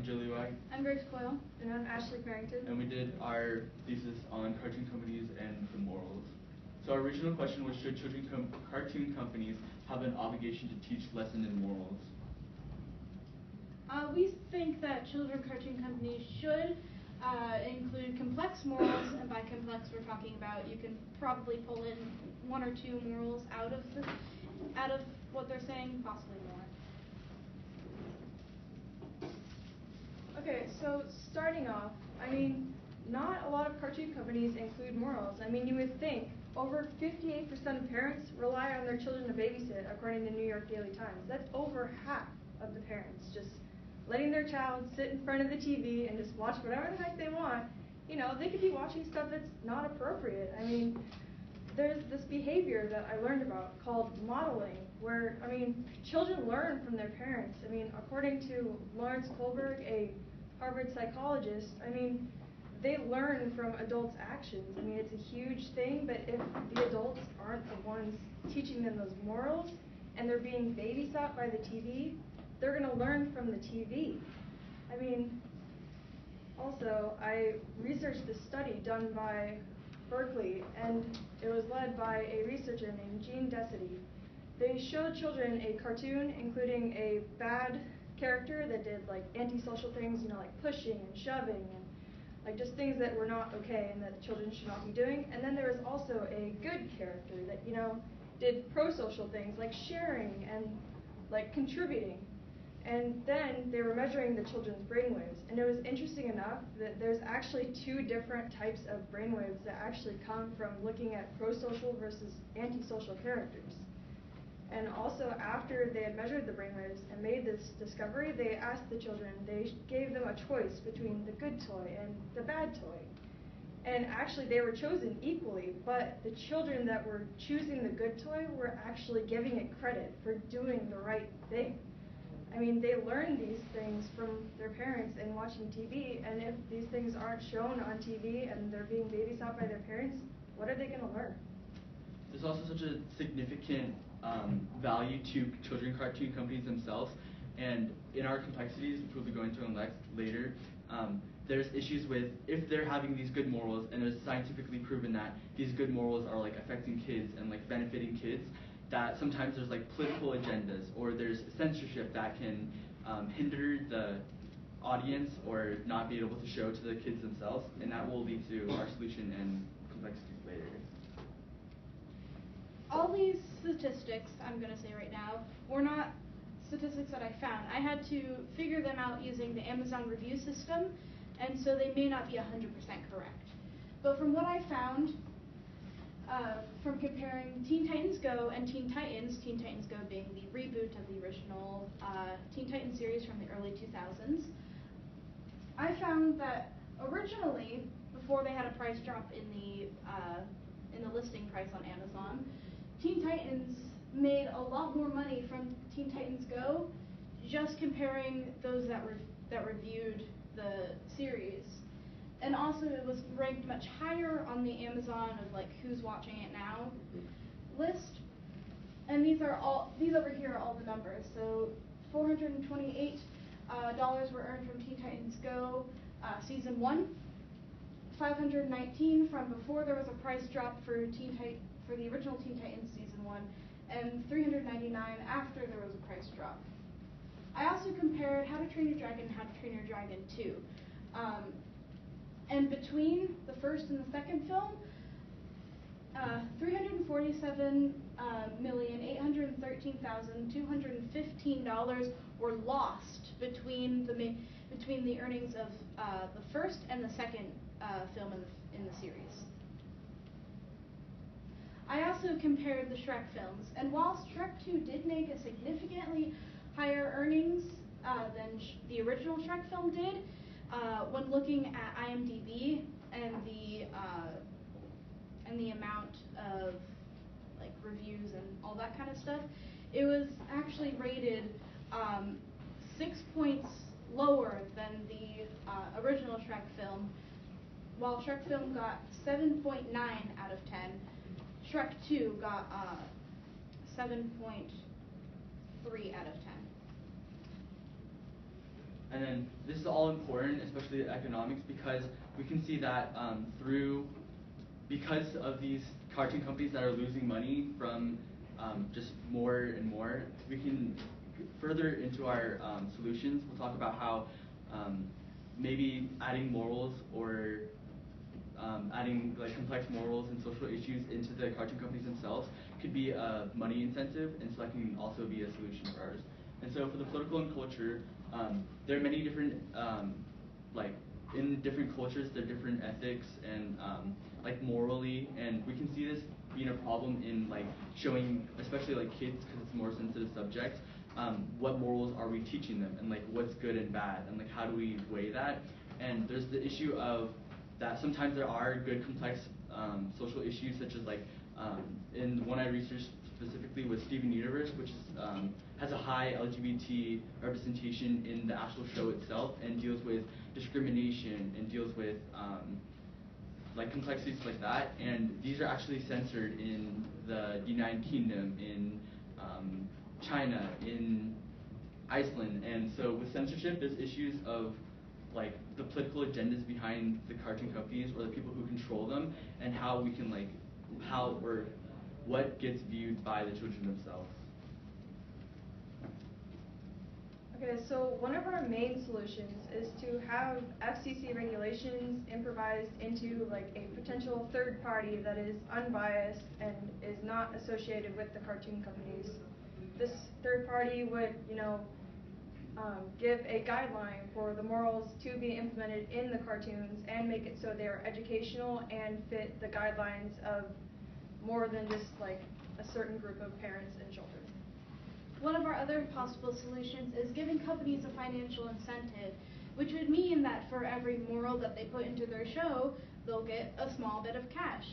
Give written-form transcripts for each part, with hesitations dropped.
I'm Julie White. I'm Grace Coyle. And I'm Ashley Farrington. And we did our thesis on cartoon companies and the morals. So our original question was, should cartoon companies have an obligation to teach lessons in morals? We think that children's cartoon companies should include complex morals, and by complex we're talking about you can probably pull in one or two morals out of what they're saying, possibly more. Okay, so starting off, I mean, not a lot of cartoon companies include morals. I mean, you would think over 58% of parents rely on their children to babysit, according to New York Daily Times. That's over half of the parents just letting their child sit in front of the TV and just watch whatever the heck they want. You know, they could be watching stuff that's not appropriate. I mean, there's this behavior that I learned about called modeling, where, I mean, children learn from their parents. I mean, according to Lawrence Kohlberg, a Harvard psychologist, I mean, they learn from adults' actions. I mean, it's a huge thing, but if the adults aren't the ones teaching them those morals, and they're being babysat by the TV, they're going to learn from the TV. I mean, also, I researched this study done by Berkeley, and it was led by a researcher named Jean Desity. They showed children a cartoon including a bad character that did like antisocial things, you know, like pushing and shoving and like just things that were not okay and that children should not be doing. And then there was also a good character that, you know, did pro-social things like sharing and like contributing. And then they were measuring the children's brainwaves. And it was interesting enough that there's actually two different types of brainwaves that actually come from looking at pro-social versus antisocial characters. And also, after they had measured the brainwaves and made this discovery, they asked the children, they gave them a choice between the good toy and the bad toy. And actually, they were chosen equally, but the children that were choosing the good toy were actually giving it credit for doing the right thing. I mean, they learn these things from their parents and watching TV, and if these things aren't shown on TV and they're being babysat by their parents, what are they going to learn? There's also such a significant value to children cartoon companies themselves, and in our complexities, which we'll be going to later, there's issues with if they're having these good morals, and it's scientifically proven that these good morals are like affecting kids and like benefiting kids, that sometimes there's like political agendas or there's censorship that can hinder the audience or not be able to show to the kids themselves, and that will lead to our solution and complexities later. All these statistics, I'm going to say right now, were not statistics that I found. I had to figure them out using the Amazon review system, and so they may not be 100% correct. But from what I found, from comparing Teen Titans Go and Teen Titans Go being the reboot of the original Teen Titans series from the early 2000s, I found that originally, before they had a price drop in the listing price on Amazon, Teen Titans made a lot more money from Teen Titans Go just comparing those that reviewed the series. And also it was ranked much higher on the Amazon of like who's watching it now list. And these over here are all the numbers. So $428 were earned from Teen Titans Go season 1, $519 from before there was a price drop for the original Teen Titans season 1, and $399 after there was a price drop. I also compared How to Train Your Dragon and How to Train Your Dragon 2. And between the first and the second film, $347,813,215 were lost between the earnings of the first and the second film in the series. I also compared the Shrek films, and while Shrek 2 did make a significantly higher earnings than the original Shrek film did, when looking at IMDb and the amount of like reviews and all that kind of stuff, it was actually rated 6 points lower than the original Shrek film. While Shrek film got 7.9 out of 10, Shrek 2 got 7.3 out of 10. And then this is all important, especially economics, because we can see that because of these cartoon companies that are losing money from just more and more, we can further into our solutions. We'll talk about how maybe adding morals or adding like complex morals and social issues into the cartoon companies themselves could be a money incentive, and so that can also be a solution for ours. And so for the political and culture, there are many different like in different cultures, there are different ethics and like morally, and we can see this being a problem in like showing, especially like kids, because it's a more sensitive subject. What morals are we teaching them, and like what's good and bad, and like how do we weigh that? And there's the issue of that sometimes there are good complex social issues, such as like in the one I researched specifically was Steven Universe, which is, has a high LGBT representation in the actual show itself, and deals with discrimination and deals with like complexities like that. And these are actually censored in the United Kingdom, in China, in Iceland. And so with censorship, there's issues of like the political agendas behind the cartoon companies or the people who control them, and how we can like how or what gets viewed by the children themselves. Okay, so one of our main solutions is to have FCC regulations improvised into like a potential third party that is unbiased and is not associated with the cartoon companies. This third party would, give a guideline for the morals to be implemented in the cartoons and make it so they are educational and fit the guidelines of more than just like a certain group of parents and children. One of our other possible solutions is giving companies a financial incentive, which would mean that for every moral that they put into their show, they'll get a small bit of cash.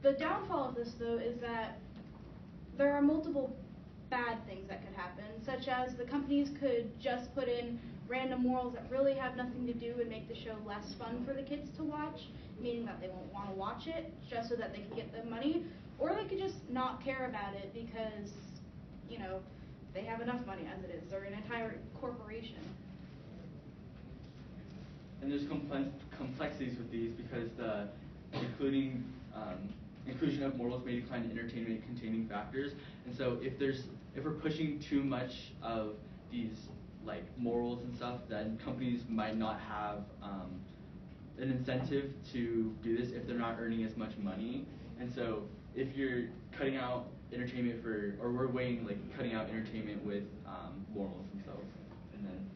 The downfall of this, though, is that there are multiple bad things that could happen, such as the companies could just put in random morals that really have nothing to do and make the show less fun for the kids to watch, meaning that they won't want to watch it just so that they can get the money, or they could just not care about it because, they have enough money as it is. They're an entire corporation. And there's complexities with these because the inclusion of morals may decline entertainment containing factors. And so if we're pushing too much of these like morals and stuff, then companies might not have an incentive to do this if they're not earning as much money. And so if you're cutting out entertainment or we're weighing like cutting out entertainment with morals themselves. And then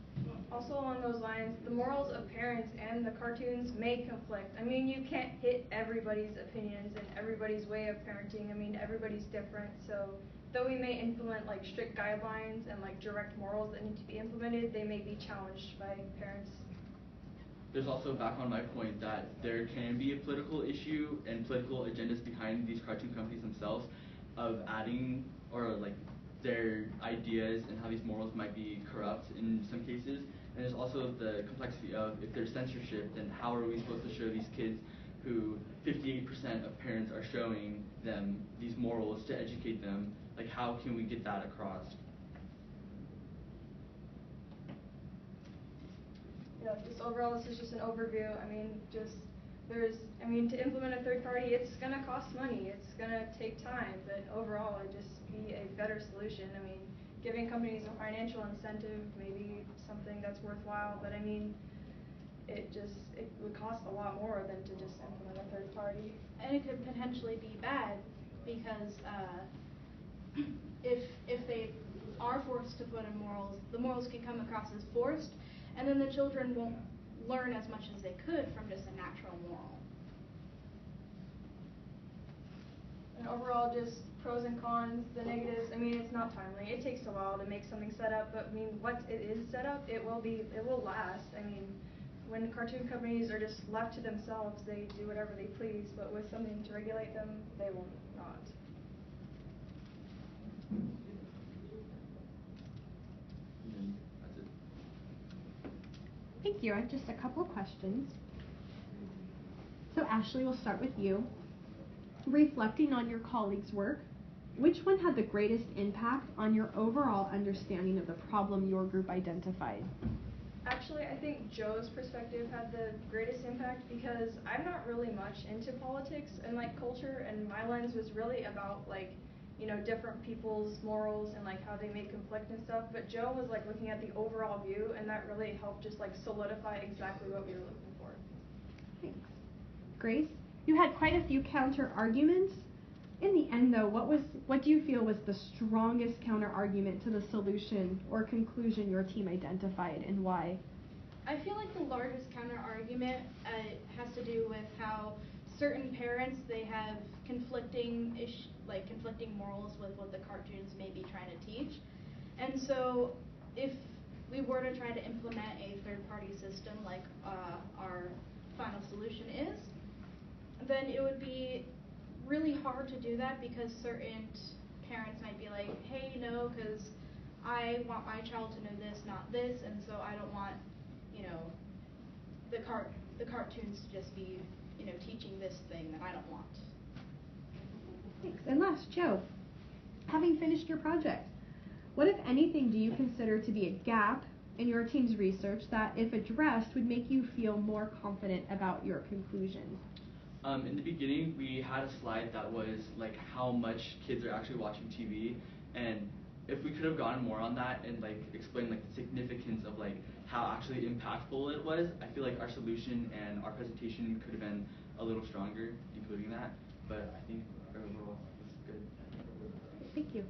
also along those lines, the morals of parents and the cartoons may conflict. I mean, you can't hit everybody's opinions and everybody's way of parenting. I mean, everybody's different. So though we may implement like strict guidelines and like direct morals that need to be implemented, they may be challenged by parents. There's also, back on my point, that there can be a political issue and political agendas behind these cartoon companies themselves of adding or like their ideas and how these morals might be corrupt in some cases. And there's also the complexity of if there's censorship, then how are we supposed to show these kids who 58% of parents are showing them these morals to educate them? Like, how can we get that across? Yeah, just overall, this is just an overview. I mean, to implement a third party, it's going to cost money. It's going to take time, but overall, it'd just be a better solution. I mean, giving companies a financial incentive may be something that's worthwhile, but I mean, it would cost a lot more than to just implement a third party. And it could potentially be bad because if they are forced to put in morals, the morals can come across as forced, and then the children won't learn as much as they could from just a natural moral. And overall, just pros and cons, the negatives. I mean, it's not timely. It takes a while to make something set up, but I mean, once it is set up, it will last. I mean, when cartoon companies are just left to themselves, they do whatever they please, but with something to regulate them, they will not. That's it. Thank you. I have just a couple of questions. So Ashley, we'll start with you. Reflecting on your colleagues' work, which one had the greatest impact on your overall understanding of the problem your group identified? Actually, I think Joe's perspective had the greatest impact because I'm not really much into politics and like culture, and my lens was really about like, you know, different people's morals and like how they may conflict and stuff. But Joe was like looking at the overall view, and that really helped just like solidify exactly what we were looking for. Thanks. Grace, you had quite a few counter arguments. In the end, though, what do you feel was the strongest counter argument to the solution or conclusion your team identified, and why? I feel like the largest counter argument has to do with how certain parents, they have conflicting morals with what the cartoons may be trying to teach. And so if we were to try to implement a third-party system like our final solution is, then it would be really hard to do that because certain parents might be like, hey, no, because I want my child to know this, not this, and so I don't want, you know, the cartoons to just be, you know, teaching this thing that I don't want. Thanks. And last, Joe, having finished your project, what, if anything, do you consider to be a gap in your team's research that, if addressed, would make you feel more confident about your conclusion? In the beginning, we had a slide that was like how much kids are actually watching TV, and if we could have gotten more on that and like explained like the significance of like how actually impactful it was, I feel like our solution and our presentation could have been a little stronger, including that. But I think overall, it's good. Thank you.